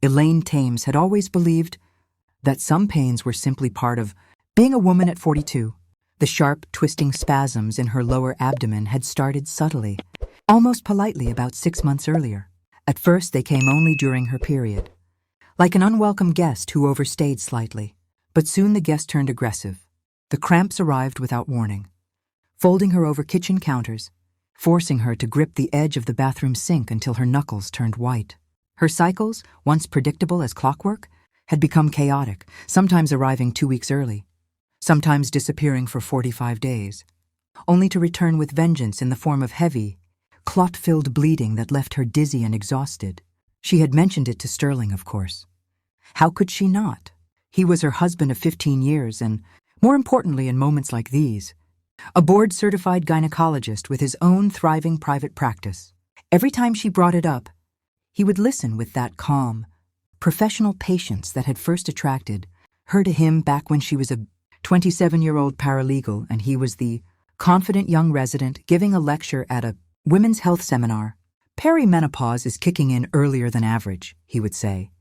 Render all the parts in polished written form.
Elaine Thames had always believed that some pains were simply part of being a woman at 42. The sharp, twisting spasms in her lower abdomen had started subtly, almost politely about 6 months earlier. At first, they came only during her period, like an unwelcome guest who overstayed slightly. But soon the guest turned aggressive. The cramps arrived without warning, folding her over kitchen counters, forcing her to grip the edge of the bathroom sink until her knuckles turned white. Her cycles, once predictable as clockwork, had become chaotic, sometimes arriving 2 weeks early, sometimes disappearing for 45 days, only to return with vengeance in the form of heavy, clot-filled bleeding that left her dizzy and exhausted. She had mentioned it to Sterling, of course. How could she not? He was her husband of 15 years and, more importantly in moments like these, a board-certified gynecologist with his own thriving private practice. Every time she brought it up, he would listen with that calm, professional patience that had first attracted her to him back when she was a 27-year-old paralegal and he was the confident young resident giving a lecture at a women's health seminar. "Perimenopause is kicking in earlier than average," he would say,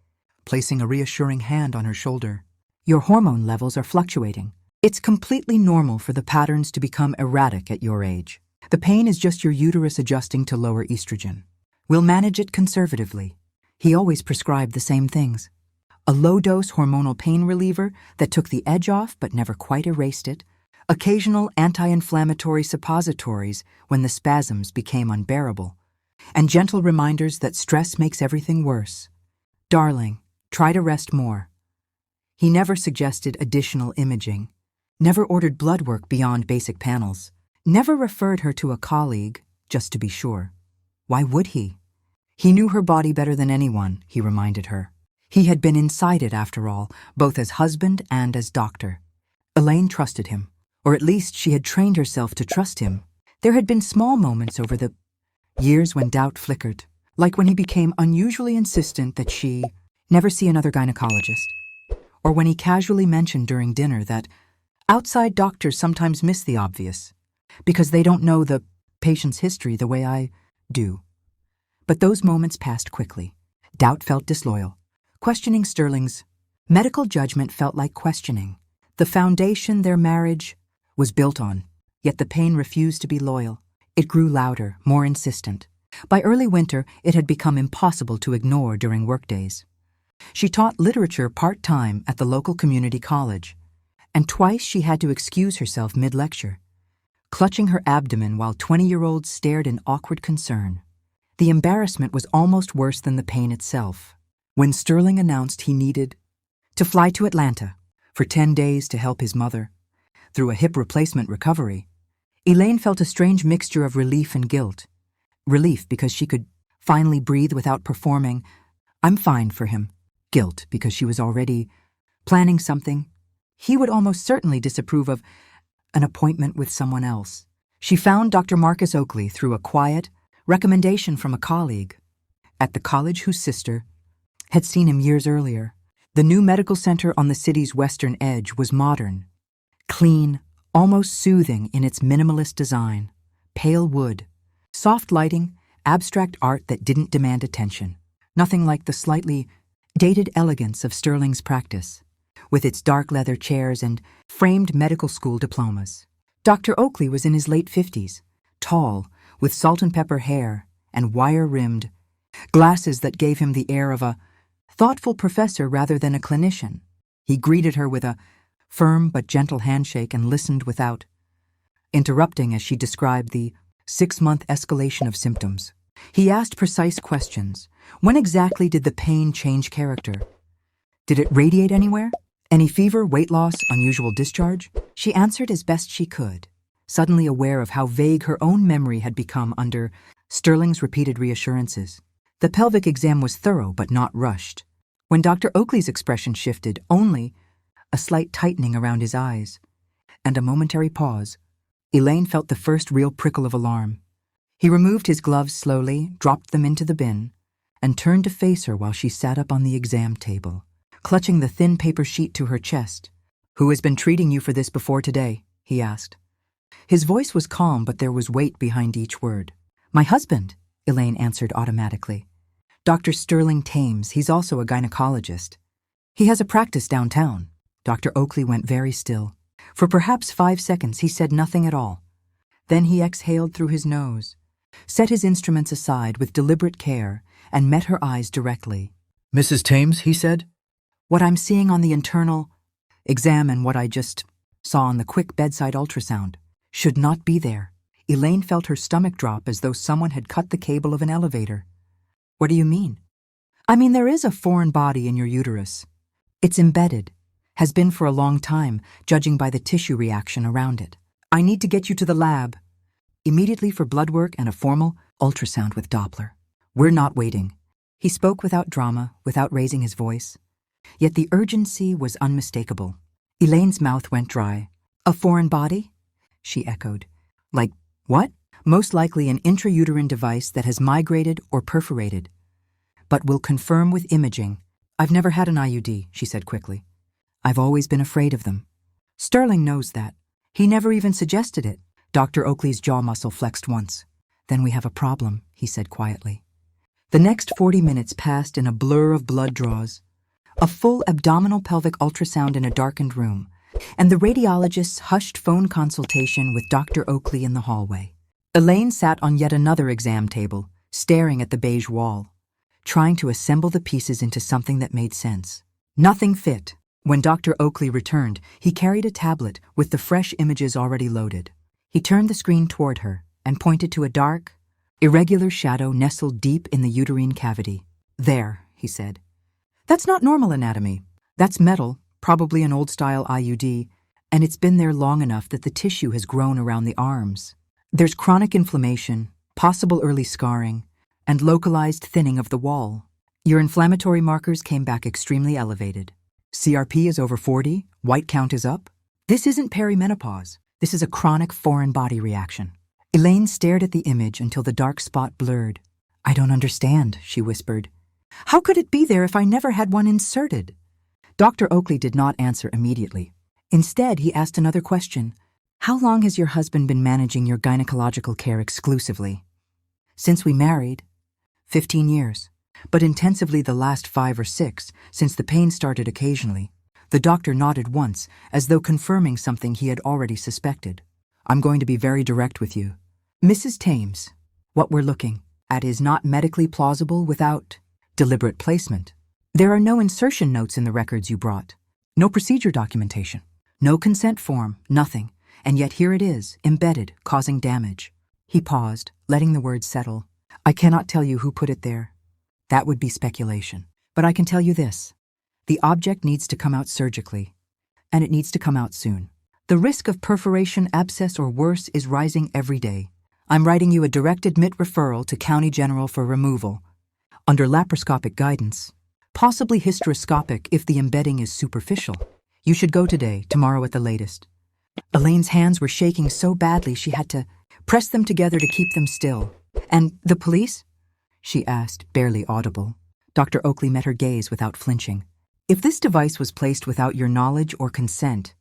placing a reassuring hand on her shoulder. "Your hormone levels are fluctuating. It's completely normal for the patterns to become erratic at your age. The pain is just your uterus adjusting to lower estrogen. We'll manage it conservatively." He always prescribed the same things. A low-dose hormonal pain reliever that took the edge off but never quite erased it, occasional anti-inflammatory suppositories when the spasms became unbearable, and gentle reminders that stress makes everything worse. "Darling, try to rest more." He never suggested additional imaging, never ordered blood work beyond basic panels, never referred her to a colleague, just to be sure. Why would he? He knew her body better than anyone, he reminded her. He had been inside it, after all, both as husband and as doctor. Elaine trusted him, or at least she had trained herself to trust him. There had been small moments over the years when doubt flickered, like when he became unusually insistent that she never see another gynecologist, or when he casually mentioned during dinner that outside doctors sometimes miss the obvious, because they don't know the patient's history the way I do. But those moments passed quickly. Doubt felt disloyal. Questioning Sterling's medical judgment felt like questioning the foundation their marriage was built on, yet the pain refused to be loyal. It grew louder, more insistent. By early winter, it had become impossible to ignore during workdays. She taught literature part-time at the local community college, and twice she had to excuse herself mid-lecture, clutching her abdomen while 20-year-olds stared in awkward concern. The embarrassment was almost worse than the pain itself. When Sterling announced he needed to fly to Atlanta for 10 days to help his mother through a hip replacement recovery, Elaine felt a strange mixture of relief and guilt. Relief because she could finally breathe without performing "I'm fine" for him. Guilt because she was already planning something he would almost certainly disapprove of, an appointment with someone else. She found Dr. Marcus Oakley through a quiet recommendation from a colleague at the college whose sister had seen him years earlier. The new medical center on the city's western edge was modern, clean, almost soothing in its minimalist design. Pale wood, soft lighting, abstract art that didn't demand attention. Nothing like the slightly dated elegance of Sterling's practice, with its dark leather chairs and framed medical school diplomas. Dr. Oakley was in his late 50s, tall, with salt and pepper hair and wire-rimmed glasses that gave him the air of a thoughtful professor rather than a clinician. He greeted her with a firm but gentle handshake and listened without interrupting as she described the 6-month escalation of symptoms. He asked precise questions. When exactly did the pain change character? Did it radiate anywhere? Any fever, weight loss, unusual discharge? She answered as best she could, suddenly aware of how vague her own memory had become under Sterling's repeated reassurances. The pelvic exam was thorough but not rushed. When Dr. Oakley's expression shifted, only a slight tightening around his eyes, and a momentary pause, Elaine felt the first real prickle of alarm. He removed his gloves slowly, dropped them into the bin, and turned to face her while she sat up on the exam table, clutching the thin paper sheet to her chest. "Who has been treating you for this before today?" he asked. His voice was calm, but there was weight behind each word. "My husband," Elaine answered automatically. Dr. Sterling Thames, he's also a gynecologist. He has a practice downtown. Dr. Oakley went very still. For perhaps 5 seconds he said nothing at all. Then he exhaled through his nose, set his instruments aside with deliberate care, and met her eyes directly. Mrs. Thames, he said. What I'm seeing on the internal exam and what I just saw on the quick bedside ultrasound should not be there. Elaine felt her stomach drop as though someone had cut the cable of an elevator. What do you mean? I mean, there is a foreign body in your uterus. It's embedded, has been for a long time, judging by the tissue reaction around it. I need to get you to the lab immediately for blood work and a formal ultrasound with Doppler. We're not waiting. He spoke without drama, without raising his voice. Yet the urgency was unmistakable. Elaine's mouth went dry. A foreign body? She echoed. Like what? Most likely an intrauterine device that has migrated or perforated. But we'll confirm with imaging. I've never had an IUD, she said quickly. I've always been afraid of them. Sterling knows that. He never even suggested it. Dr. Oakley's jaw muscle flexed once. Then we have a problem, he said quietly. The next 40 minutes passed in a blur of blood draws, a full abdominal pelvic ultrasound in a darkened room, and the radiologist's hushed phone consultation with Dr. Oakley in the hallway. Elaine sat on yet another exam table, staring at the beige wall, trying to assemble the pieces into something that made sense. Nothing fit. When Dr. Oakley returned, he carried a tablet with the fresh images already loaded. He turned the screen toward her and pointed to a dark, irregular shadow nestled deep in the uterine cavity. There, he said. That's not normal anatomy. That's metal, probably an old-style IUD, and it's been there long enough that the tissue has grown around the arms. There's chronic inflammation, possible early scarring, and localized thinning of the wall. Your inflammatory markers came back extremely elevated. CRP is over 40, white count is up. This isn't perimenopause. This is a chronic foreign body reaction. Elaine stared at the image until the dark spot blurred. I don't understand, she whispered. How could it be there if I never had one inserted? Dr. Oakley did not answer immediately. Instead, he asked another question. How long has your husband been managing your gynecological care exclusively? Since we married. 15 years. But intensively the last 5 or 6, since the pain started occasionally. The doctor nodded once, as though confirming something he had already suspected. I'm going to be very direct with you. Mrs. Thames, what we're looking at is not medically plausible without deliberate placement. There are no insertion notes in the records you brought, no procedure documentation, no consent form, nothing, and yet here it is, embedded, causing damage. He paused, letting the words settle. I cannot tell you who put it there. That would be speculation. But I can tell you this. The object needs to come out surgically, and it needs to come out soon. The risk of perforation, abscess, or worse is rising every day. I'm writing you a direct admit referral to County General for removal, under laparoscopic guidance, possibly hysteroscopic if the embedding is superficial. You should go today, tomorrow at the latest. Elaine's hands were shaking so badly she had to press them together to keep them still. And the police? She asked, barely audible. Dr. Oakley met her gaze without flinching. If this device was placed without your knowledge or consent,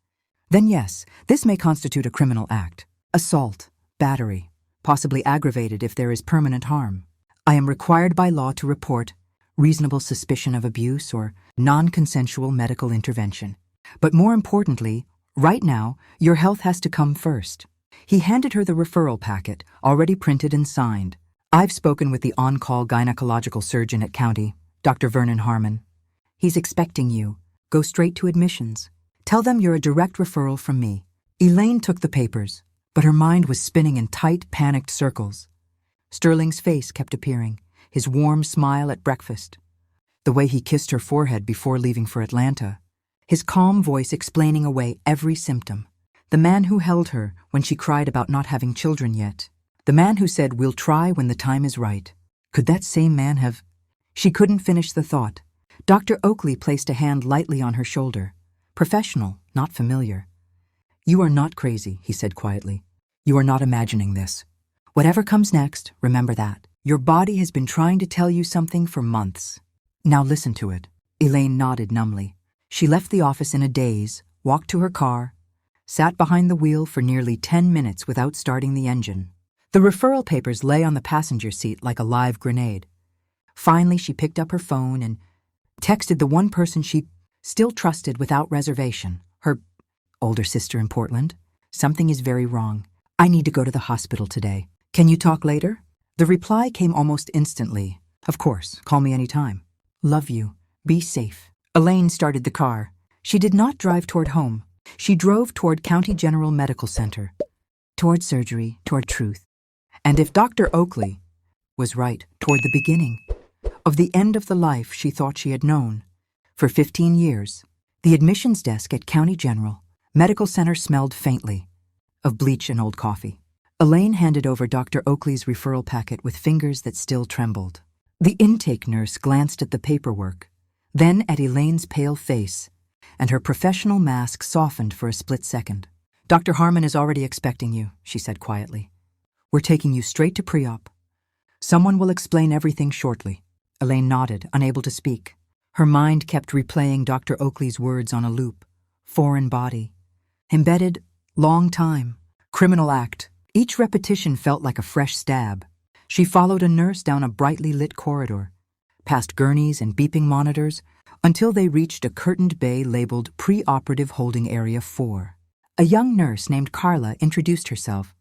then yes, this may constitute a criminal act. Assault, battery, possibly aggravated if there is permanent harm. I am required by law to report reasonable suspicion of abuse or non-consensual medical intervention. But more importantly, right now, your health has to come first. He handed her the referral packet, already printed and signed. I've spoken with the on-call gynecological surgeon at County, Dr. Vernon Harmon. He's expecting you. Go straight to admissions. Tell them you're a direct referral from me. Elaine took the papers, but her mind was spinning in tight, panicked circles. Sterling's face kept appearing, his warm smile at breakfast, the way he kissed her forehead before leaving for Atlanta, his calm voice explaining away every symptom. The man who held her when she cried about not having children yet. The man who said, we'll try when the time is right. Could that same man have... She couldn't finish the thought. Dr. Oakley placed a hand lightly on her shoulder. Professional, not familiar. You are not crazy, he said quietly. You are not imagining this. Whatever comes next, remember that. Your body has been trying to tell you something for months. Now listen to it. Elaine nodded numbly. She left the office in a daze, walked to her car, sat behind the wheel for nearly 10 minutes without starting the engine. The referral papers lay on the passenger seat like a live grenade. Finally, she picked up her phone and texted the one person she still trusted without reservation, her older sister in Portland. "Something is very wrong. I need to go to the hospital today. Can you talk later?" The reply came almost instantly. "Of course, call me anytime. Love you. Be safe." Elaine started the car. She did not drive toward home. She drove toward County General Medical Center, toward surgery, toward truth. And if Dr. Oakley was right, toward the beginning of the end of the life she thought she had known. For 15 years, the admissions desk at County General Medical Center smelled faintly of bleach and old coffee. Elaine handed over Dr. Oakley's referral packet with fingers that still trembled. The intake nurse glanced at the paperwork, then at Elaine's pale face, and her professional mask softened for a split second. "Dr. Harmon is already expecting you," she said quietly. "We're taking you straight to pre-op. Someone will explain everything shortly." Elaine nodded, unable to speak. Her mind kept replaying Dr. Oakley's words on a loop. Foreign body. Embedded, long time. Criminal act. Each repetition felt like a fresh stab. She followed a nurse down a brightly lit corridor, past gurneys and beeping monitors, until they reached a curtained bay labeled Pre-Operative Holding Area 4. A young nurse named Carla introduced herself,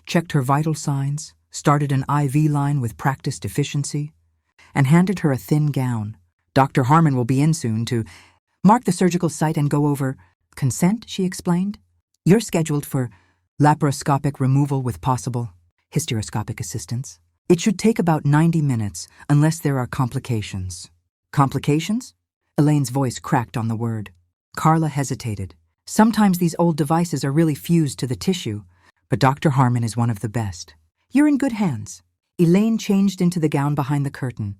checked her vital signs, started an IV line with practiced efficiency, and handed her a thin gown. "Dr. Harmon will be in soon to mark the surgical site and go over consent," she explained. "You're scheduled for laparoscopic removal with possible hysteroscopic assistance. It should take about 90 minutes unless there are complications." "Complications?" Elaine's voice cracked on the word. Carla hesitated. "Sometimes these old devices are really fused to the tissue, but Dr. Harmon is one of the best. You're in good hands." Elaine changed into the gown behind the curtain,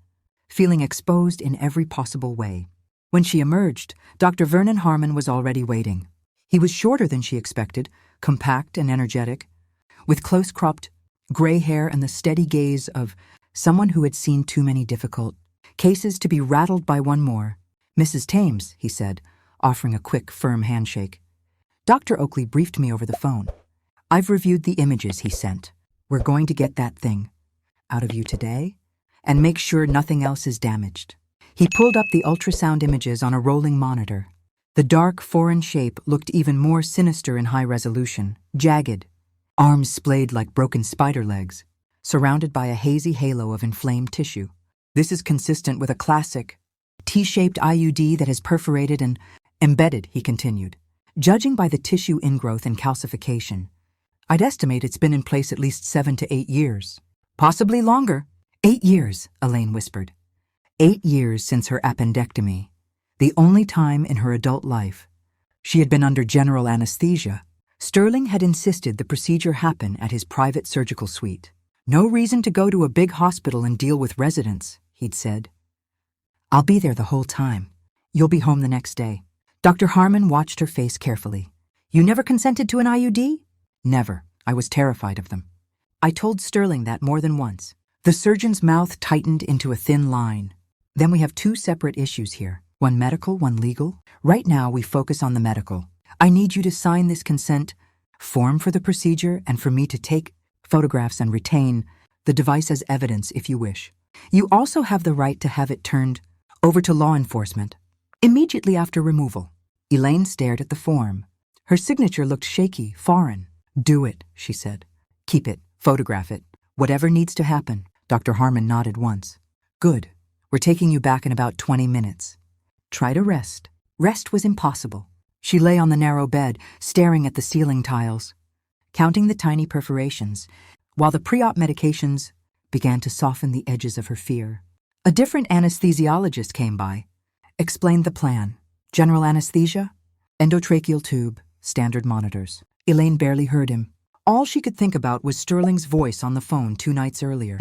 feeling exposed in every possible way. When she emerged, Dr. Vernon Harmon was already waiting. He was shorter than she expected, compact and energetic, with close-cropped gray hair and the steady gaze of someone who had seen too many difficult cases to be rattled by one more. "Mrs. Thames," he said, offering a quick, firm handshake. "Dr. Oakley briefed me over the phone. I've reviewed the images he sent. We're going to get that thing out of you today and make sure nothing else is damaged." He pulled up the ultrasound images on a rolling monitor. The dark, foreign shape looked even more sinister in high resolution, jagged, arms splayed like broken spider legs, surrounded by a hazy halo of inflamed tissue. "This is consistent with a classic T-shaped IUD that has perforated and embedded," he continued. "Judging by the tissue ingrowth and calcification, I'd estimate it's been in place at least 7 to 8 years. Possibly longer." 8 years, Elaine whispered. 8 years since her appendectomy, the only time in her adult life she had been under general anesthesia. Sterling had insisted the procedure happen at his private surgical suite. "No reason to go to a big hospital and deal with residents," he'd said. "I'll be there the whole time. You'll be home the next day." Dr. Harmon watched her face carefully. "You never consented to an IUD?" "Never. I was terrified of them. I told Sterling that more than once." The surgeon's mouth tightened into a thin line. "Then we have 2 separate issues here. One medical, one legal. Right now we focus on the medical. I need you to sign this consent form for the procedure and for me to take photographs and retain the device as evidence if you wish. You also have the right to have it turned over to law enforcement immediately after removal." Elaine stared at the form. Her signature looked shaky, foreign. "Do it," she said. "Keep it. Photograph it. Whatever needs to happen." Dr. Harmon nodded once. "Good. We're taking you back in about 20 minutes. Try to rest." Rest was impossible. She lay on the narrow bed, staring at the ceiling tiles, counting the tiny perforations, while the pre-op medications began to soften the edges of her fear. A different anesthesiologist came by, explained the plan. General anesthesia, endotracheal tube, standard monitors. Elaine barely heard him. All she could think about was Sterling's voice on the phone 2 nights earlier.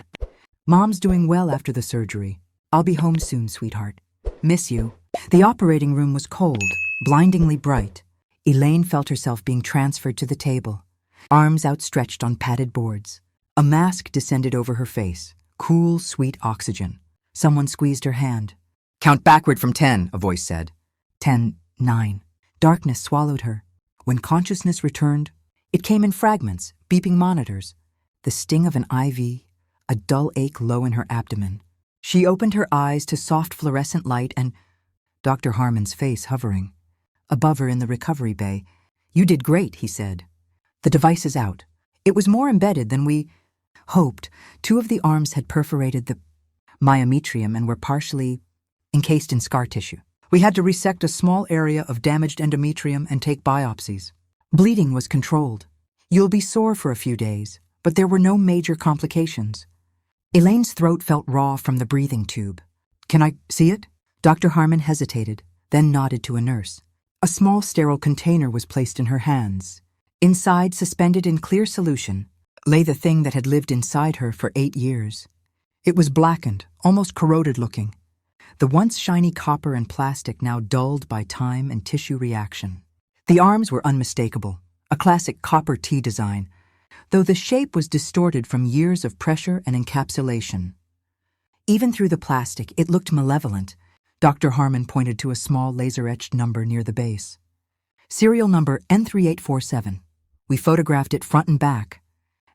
"Mom's doing well after the surgery. I'll be home soon, sweetheart. Miss you." The operating room was cold, blindingly bright. Elaine felt herself being transferred to the table, arms outstretched on padded boards. A mask descended over her face, cool, sweet oxygen. Someone squeezed her hand. "Count backward from 10, a voice said. 10, 9. Darkness swallowed her. When consciousness returned, it came in fragments, beeping monitors, the sting of an IV, a dull ache low in her abdomen. She opened her eyes to soft fluorescent light and Dr. Harmon's face hovering. Above her in the recovery bay. "You did great," he said. "The device is out. It was more embedded than we hoped. 2 of the arms had perforated the myometrium and were partially encased in scar tissue. We had to resect a small area of damaged endometrium and take biopsies. Bleeding was controlled. You'll be sore for a few days, but there were no major complications." Elaine's throat felt raw from the breathing tube. "Can I see it?" Dr. Harmon hesitated, then nodded to a nurse. A small sterile container was placed in her hands. Inside, suspended in clear solution, lay the thing that had lived inside her for 8 years. It was blackened, almost corroded looking. The once shiny copper and plastic now dulled by time and tissue reaction. The arms were unmistakable, a classic copper T design, though the shape was distorted from years of pressure and encapsulation. Even through the plastic, it looked malevolent. Dr. Harmon pointed to a small laser-etched number near the base. "Serial number N3847. We photographed it front and back,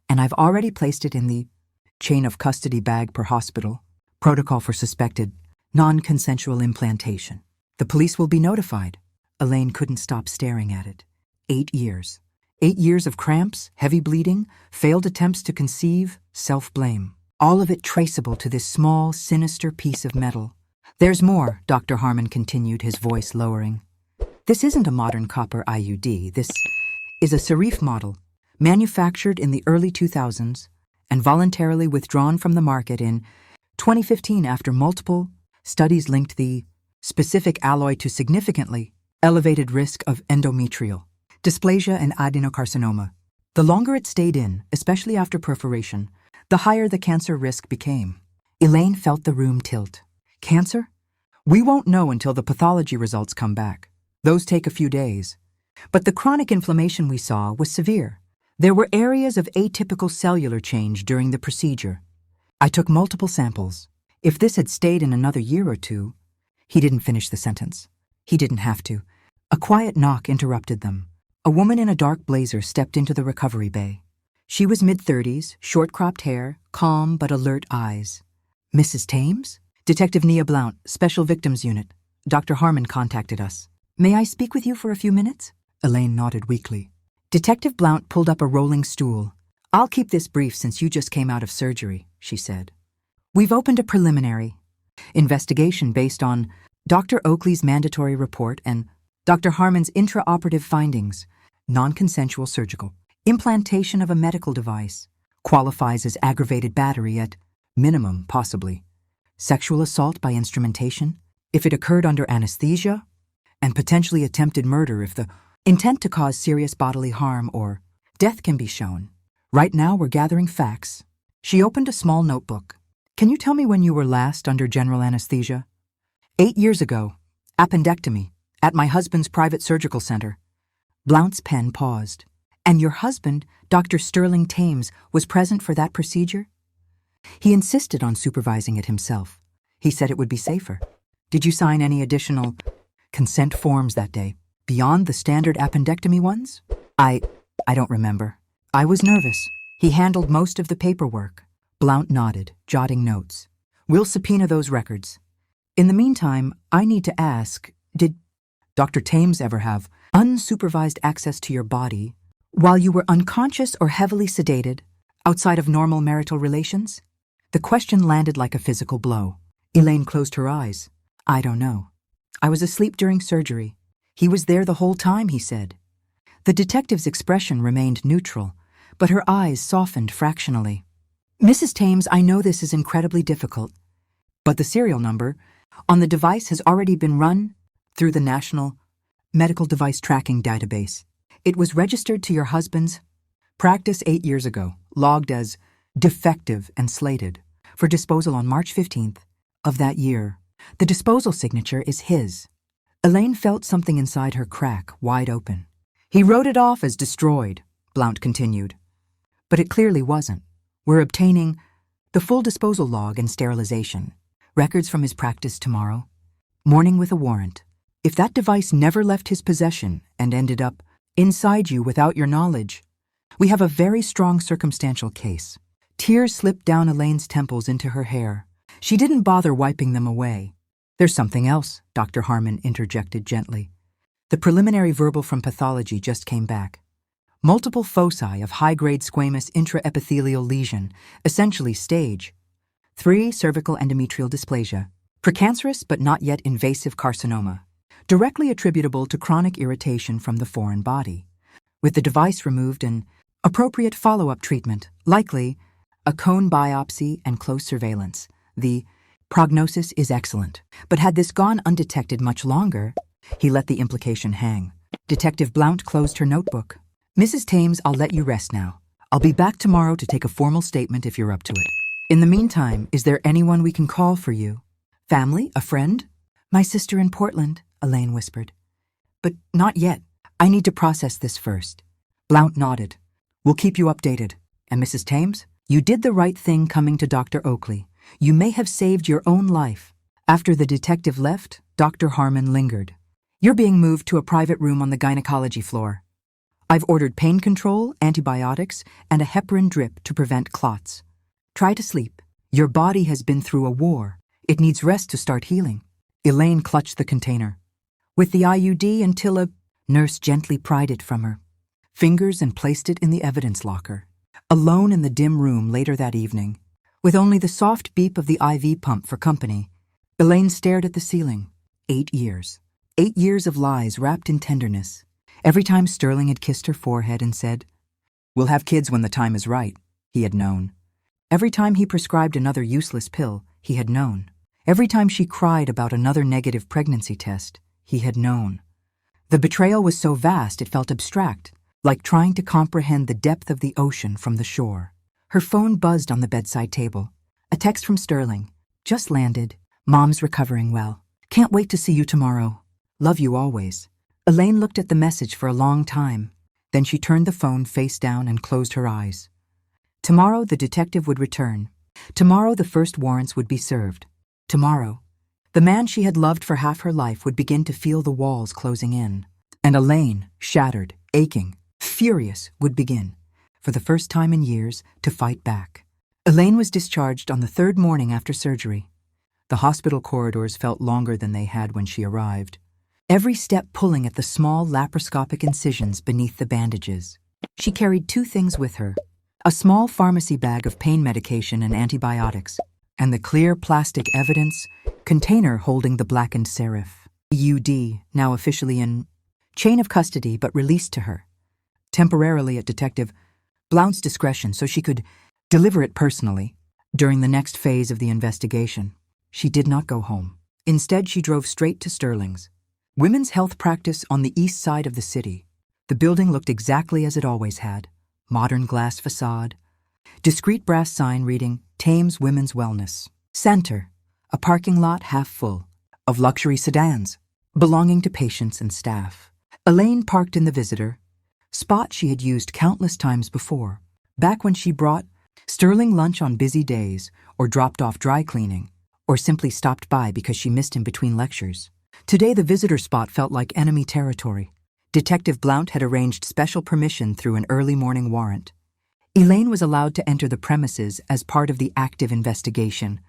and I've already placed it in the chain of custody bag per hospital. Protocol for suspected non-consensual implantation. The police will be notified." Elaine couldn't stop staring at it. 8 years. 8 years of cramps, heavy bleeding, failed attempts to conceive, self-blame. All of it traceable to this small, sinister piece of metal. "There's more," Dr. Harmon continued, his voice lowering. "This isn't a modern copper IUD. This is a Serif model, manufactured in the early 2000s and voluntarily withdrawn from the market in 2015 after multiple studies linked the specific alloy to significantly elevated risk of endometrial dysplasia and adenocarcinoma. The longer it stayed in, especially after perforation, the higher the cancer risk became." Elaine felt the room tilt. "Cancer? We won't know until the pathology results come back. Those take a few days. But the chronic inflammation we saw was severe. There were areas of atypical cellular change during the procedure. I took multiple samples. If this had stayed in another year or two..." He didn't finish the sentence. He didn't have to. A quiet knock interrupted them. A woman in a dark blazer stepped into the recovery bay. She was mid-30s, short-cropped hair, calm but alert eyes. "Mrs. Thames?" "Detective Nia Blount, Special Victims Unit. Dr. Harmon contacted us. May I speak with you for a few minutes?" Elaine nodded weakly. Detective Blount pulled up a rolling stool. "I'll keep this brief since you just came out of surgery," she said. "We've opened a preliminary investigation based on Dr. Oakley's mandatory report and Dr. Harmon's intraoperative findings. Non-consensual surgical. Implantation of a medical device. Qualifies as aggravated battery at minimum, possibly. Sexual assault by instrumentation, if it occurred under anesthesia, and potentially attempted murder if the intent to cause serious bodily harm or death can be shown. Right now we're gathering facts." She opened a small notebook. "Can you tell me when you were last under general anesthesia?" 8 years ago. Appendectomy. At my husband's private surgical center." Blount's pen paused. "And your husband, Dr. Sterling Thames, was present for that procedure?" "He insisted on supervising it himself. He said it would be safer." "Did you sign any additional consent forms that day, beyond the standard appendectomy ones?" I don't remember. I was nervous. He handled most of the paperwork." Blount nodded, jotting notes. "We'll subpoena those records. In the meantime, I need to ask, did Dr. Thames ever have unsupervised access to your body while you were unconscious or heavily sedated, outside of normal marital relations?" The question landed like a physical blow. Elaine closed her eyes. "I don't know. I was asleep during surgery. He was there the whole time," he said. The detective's expression remained neutral, but her eyes softened fractionally. "Mrs. Thames, I know this is incredibly difficult, but the serial number on the device has already been run through the National Medical Device Tracking Database. It was registered to your husband's practice 8 years ago, logged as defective and slated for disposal on March 15th of that year. The disposal signature is his." Elaine felt something inside her crack, wide open. "He wrote it off as destroyed," Blount continued. "But it clearly wasn't. We're obtaining the full disposal log and sterilization. Records from his practice tomorrow. Morning with a warrant. If that device never left his possession and ended up inside you without your knowledge, we have a very strong circumstantial case." Tears slipped down Elaine's temples into her hair. She didn't bother wiping them away. There's something else, Dr. Harmon interjected gently. The preliminary verbal from pathology just came back. Multiple foci of high-grade squamous intraepithelial lesion, essentially stage 3 cervical endometrial dysplasia, precancerous but not yet invasive carcinoma, directly attributable to chronic irritation from the foreign body. With the device removed and appropriate follow-up treatment, likely a cone biopsy and close surveillance, the prognosis is excellent. But had this gone undetected much longer? He let the implication hang. Detective Blount closed her notebook. Mrs. Thames, I'll let you rest now. I'll be back tomorrow to take a formal statement if you're up to it. In the meantime, is there anyone we can call for you? Family? A friend? My sister in Portland, Elaine whispered. But not yet. I need to process this first. Blount nodded. We'll keep you updated. And Mrs. Thames, you did the right thing coming to Dr. Oakley. You may have saved your own life. After the detective left, Dr. Harmon lingered. You're being moved to a private room on the gynecology floor. I've ordered pain control, antibiotics, and a heparin drip to prevent clots. Try to sleep. Your body has been through a war. It needs rest to start healing. Elaine clutched the container. With the IUD until a nurse gently pried it from her fingers and placed it in the evidence locker. Alone in the dim room later that evening, with only the soft beep of the IV pump for company, Elaine stared at the ceiling. 8 years. 8 years of lies wrapped in tenderness. Every time Sterling had kissed her forehead and said, "We'll have kids when the time is right," he had known. Every time he prescribed another useless pill, he had known. Every time she cried about another negative pregnancy test, he had known. The betrayal was so vast it felt abstract, like trying to comprehend the depth of the ocean from the shore. Her phone buzzed on the bedside table. A text from Sterling. Just landed. Mom's recovering well. Can't wait to see you tomorrow. Love you always. Elaine looked at the message for a long time. Then she turned the phone face down and closed her eyes. Tomorrow the detective would return. Tomorrow the first warrants would be served. Tomorrow, the man she had loved for half her life would begin to feel the walls closing in. And Elaine, shattered, aching, furious, would begin, for the first time in years, to fight back. Elaine was discharged on the 3rd morning after surgery. The hospital corridors felt longer than they had when she arrived, every step pulling at the small laparoscopic incisions beneath the bandages. She carried 2 things with her: a small pharmacy bag of pain medication and antibiotics, and the clear plastic evidence container holding the blackened serif. UD, now officially in chain of custody but released to her, temporarily at Detective Blount's discretion so she could deliver it personally. During the next phase of the investigation, she did not go home. Instead, she drove straight to Sterling's women's health practice on the east side of the city. The building looked exactly as it always had: modern glass facade, discreet brass sign reading Thames Women's Wellness Center, a parking lot half full of luxury sedans belonging to patients and staff. Elaine parked in the visitor spot she had used countless times before, back when she brought Sterling lunch on busy days, or dropped off dry cleaning, or simply stopped by because she missed him between lectures. Today the visitor spot felt like enemy territory. Detective Blount had arranged special permission through an early morning warrant. Elaine was allowed to enter the premises as part of the active investigation,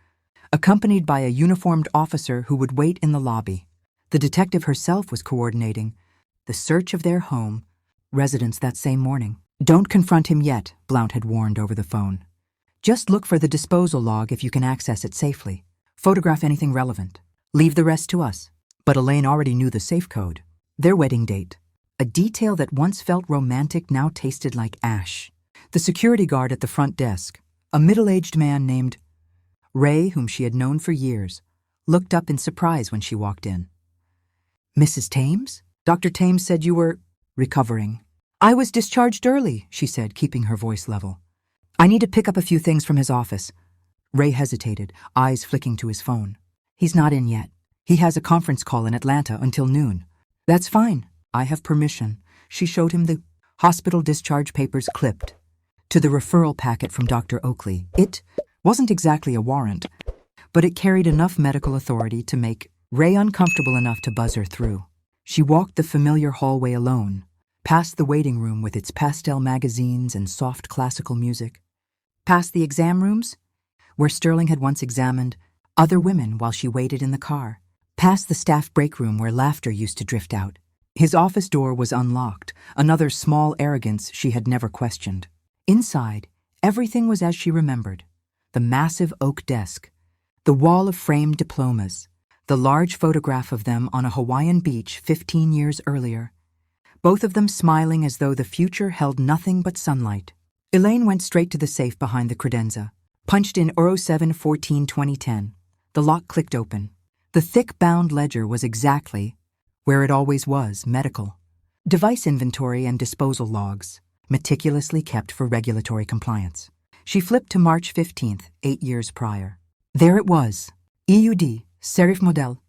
accompanied by a uniformed officer who would wait in the lobby. The detective herself was coordinating the search of their home residence that same morning. Don't confront him yet, Blount had warned over the phone. Just look for the disposal log if you can access it safely. Photograph anything relevant. Leave the rest to us. But Elaine already knew the safe code. Their wedding date. A detail that once felt romantic now tasted like ash. The security guard at the front desk, a middle-aged man named Ray, whom she had known for years, looked up in surprise when she walked in. Mrs. Thames? Dr. Thames said you were recovering. I was discharged early, she said, keeping her voice level. I need to pick up a few things from his office. Ray hesitated, eyes flicking to his phone. He's not in yet. He has a conference call in Atlanta until noon. That's fine. I have permission. She showed him the hospital discharge papers clipped to the referral packet from Dr. Oakley. It wasn't exactly a warrant, but it carried enough medical authority to make Ray uncomfortable enough to buzz her through. She walked the familiar hallway alone, past the waiting room with its pastel magazines and soft classical music, past the exam rooms, where Sterling had once examined other women while she waited in the car, past the staff break room where laughter used to drift out. His office door was unlocked, another small arrogance she had never questioned. Inside, everything was as she remembered. The massive oak desk, the wall of framed diplomas, the large photograph of them on a Hawaiian beach 15 years earlier, both of them smiling as though the future held nothing but sunlight. Elaine went straight to the safe behind the credenza, punched in Euro 7-14-2010. The lock clicked open. The thick bound ledger was exactly where it always was, medical. Device inventory and disposal logs, meticulously kept for regulatory compliance. She flipped to March 15th, 8 years prior. There it was, EUD, Serif Model,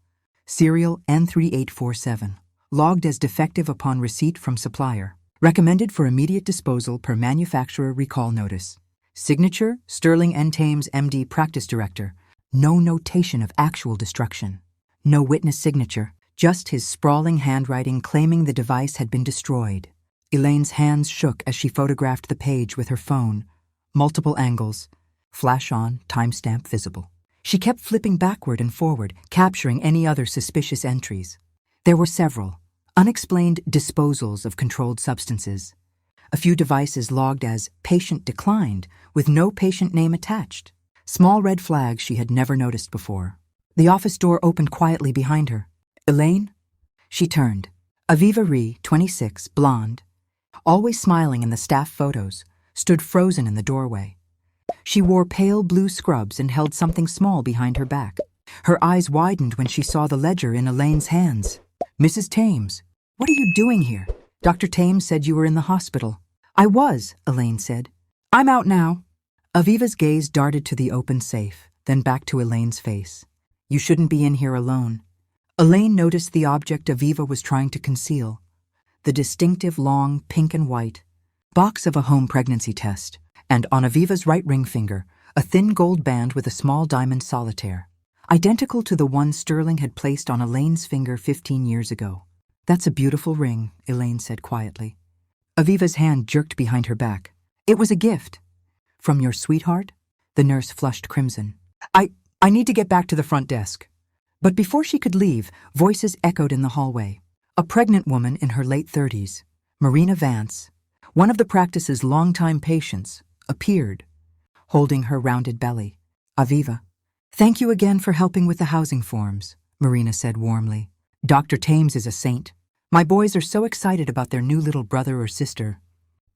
serial N3847, logged as defective upon receipt from supplier. Recommended for immediate disposal per manufacturer recall notice. Signature, Sterling N. Thames, MD, Practice Director. No notation of actual destruction. No witness signature, just his sprawling handwriting claiming the device had been destroyed. Elaine's hands shook as she photographed the page with her phone. Multiple angles. Flash on, timestamp visible. She kept flipping backward and forward, capturing any other suspicious entries. There were several. Unexplained disposals of controlled substances. A few devices logged as patient declined, with no patient name attached. Small red flags she had never noticed before. The office door opened quietly behind her. Elaine? She turned. Aviva Ree, 26, blonde, always smiling in the staff photos, stood frozen in the doorway. She wore pale blue scrubs and held something small behind her back. Her eyes widened when she saw the ledger in Elaine's hands. Mrs. Thames, what are you doing here? Dr. Thames said you were in the hospital. I was, Elaine said. I'm out now. Aviva's gaze darted to the open safe, then back to Elaine's face. You shouldn't be in here alone. Elaine noticed the object Aviva was trying to conceal. The distinctive long pink and white box of a home pregnancy test, and on Aviva's right ring finger, a thin gold band with a small diamond solitaire, identical to the one Sterling had placed on Elaine's finger 15 years ago. That's a beautiful ring, Elaine said quietly. Aviva's hand jerked behind her back. It was a gift. From your sweetheart? The nurse flushed crimson. I need to get back to the front desk. But before she could leave, voices echoed in the hallway. A pregnant woman in her late 30s, Marina Vance, one of the practice's longtime patients, appeared, holding her rounded belly. Aviva, thank you again for helping with the housing forms, Marina said warmly. Dr. Thames is a saint. My boys are so excited about their new little brother or sister.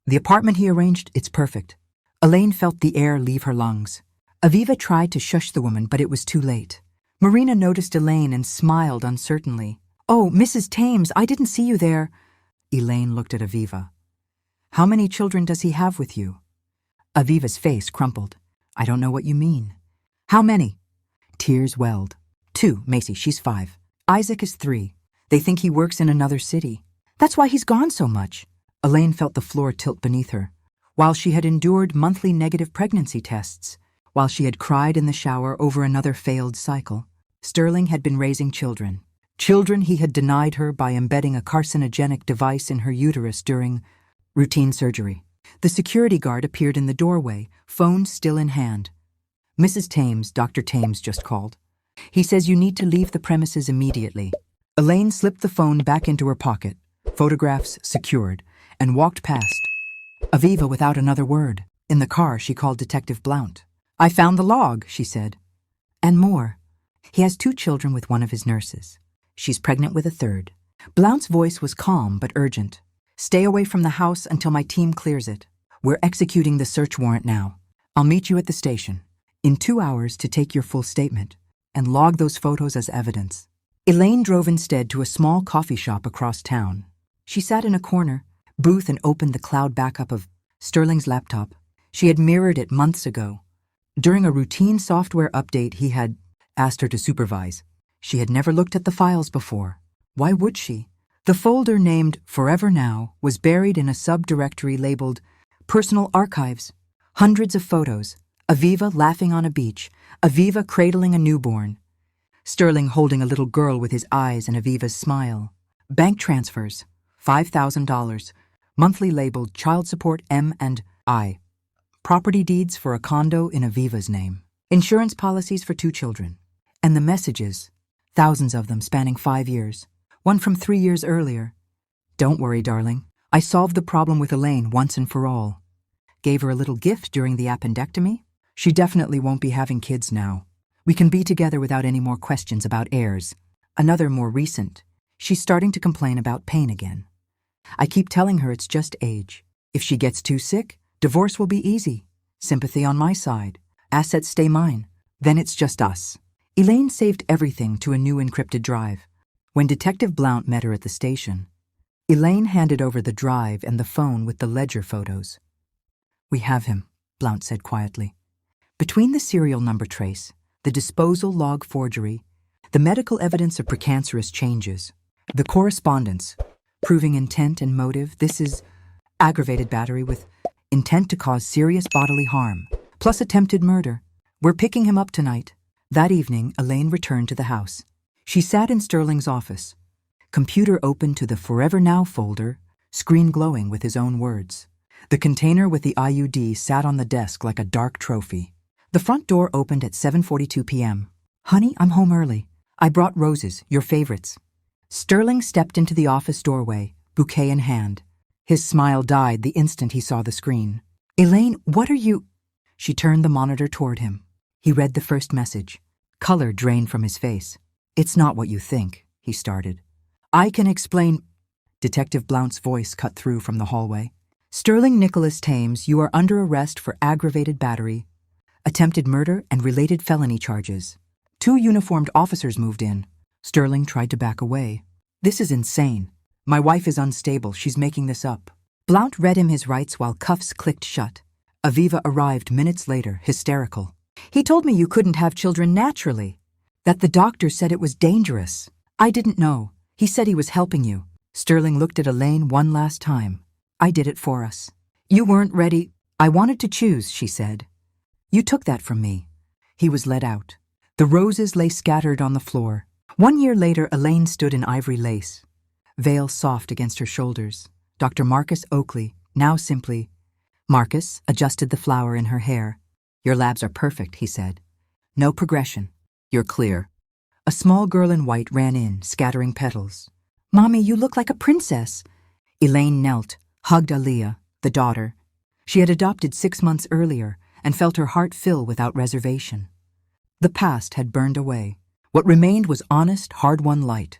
The apartment he arranged, it's perfect. Elaine felt the air leave her lungs. Aviva tried to shush the woman, but it was too late. Marina noticed Elaine and smiled uncertainly. Oh, Mrs. Thames, I didn't see you there. Elaine looked at Aviva. How many children does he have with you? Aviva's face crumpled. I don't know what you mean. How many? Tears welled. 2, Macy, she's 5. Isaac is 3. They think he works in another city. That's why he's gone so much. Elaine felt the floor tilt beneath her. While she had endured monthly negative pregnancy tests, while she had cried in the shower over another failed cycle, Sterling had been raising children. Children he had denied her by embedding a carcinogenic device in her uterus during routine surgery. The security guard appeared in the doorway, phone still in hand. Mrs. Thames, Dr. Thames just called. He says you need to leave the premises immediately. Elaine slipped the phone back into her pocket, photographs secured, and walked past. Aviva without another word. In the car, she called Detective Blount. I found the log, she said. And more. He has 2 children with one of his nurses. She's pregnant with a 3rd. Blount's voice was calm but urgent. Stay away from the house until my team clears it. We're executing the search warrant now. I'll meet you at the station in 2 hours to take your full statement and log those photos as evidence. Elaine drove instead to a small coffee shop across town. She sat in a corner booth and opened the cloud backup of Sterling's laptop. She had mirrored it months ago. During a routine software update he had asked her to supervise. She had never looked at the files before. Why would she? The folder named Forever Now was buried in a subdirectory labeled Personal Archives. Hundreds of photos. Aviva laughing on a beach. Aviva cradling a newborn. Sterling holding a little girl with his eyes and Aviva's smile. Bank transfers. $5,000. Monthly labeled Child Support M&I. Property deeds for a condo in Aviva's name. Insurance policies for 2 children. And the messages, thousands of them spanning 5 years, one from 3 years earlier. Don't worry, darling. I solved the problem with Elaine once and for all. Gave her a little gift during the appendectomy. She definitely won't be having kids now. We can be together without any more questions about heirs. Another more recent. She's starting to complain about pain again. I keep telling her it's just age. If she gets too sick, divorce will be easy. Sympathy on my side. Assets stay mine. Then it's just us. Elaine saved everything to a new encrypted drive. When Detective Blount met her at the station, Elaine handed over the drive and the phone with the ledger photos. We have him, Blount said quietly. Between the serial number trace, the disposal log forgery, the medical evidence of precancerous changes, the correspondence, proving intent and motive, this is aggravated battery with intent to cause serious bodily harm, plus attempted murder. We're picking him up tonight. That evening, Elaine returned to the house. She sat in Sterling's office, computer open to the Forever Now folder, screen glowing with his own words. The container with the IUD sat on the desk like a dark trophy. The front door opened at 7:42 p.m. Honey, I'm home early. I brought roses, your favorites. Sterling stepped into the office doorway, bouquet in hand. His smile died the instant he saw the screen. Elaine, what are you? She turned the monitor toward him. He read the first message. Color drained from his face. It's not what you think, he started. I can explain. Detective Blount's voice cut through from the hallway. Sterling Nicholas Thames, you are under arrest for aggravated battery, attempted murder, and related felony charges. 2 uniformed officers moved in. Sterling tried to back away. This is insane. My wife is unstable. She's making this up. Blount read him his rights while cuffs clicked shut. Aviva arrived minutes later, hysterical. He told me you couldn't have children naturally, that the doctor said it was dangerous. I didn't know. He said he was helping you. Sterling looked at Elaine one last time. I did it for us. You weren't ready. I wanted to choose, she said. You took that from me. He was led out. The roses lay scattered on the floor. 1 year later, Elaine stood in ivory lace, veil soft against her shoulders. Dr. Marcus Oakley, now simply Marcus, adjusted the flower in her hair. Your labs are perfect, he said. No progression. You're clear. A small girl in white ran in, scattering petals. Mommy, you look like a princess. Elaine knelt, hugged Aaliyah, the daughter. She had adopted 6 months earlier and felt her heart fill without reservation. The past had burned away. What remained was honest, hard-won light.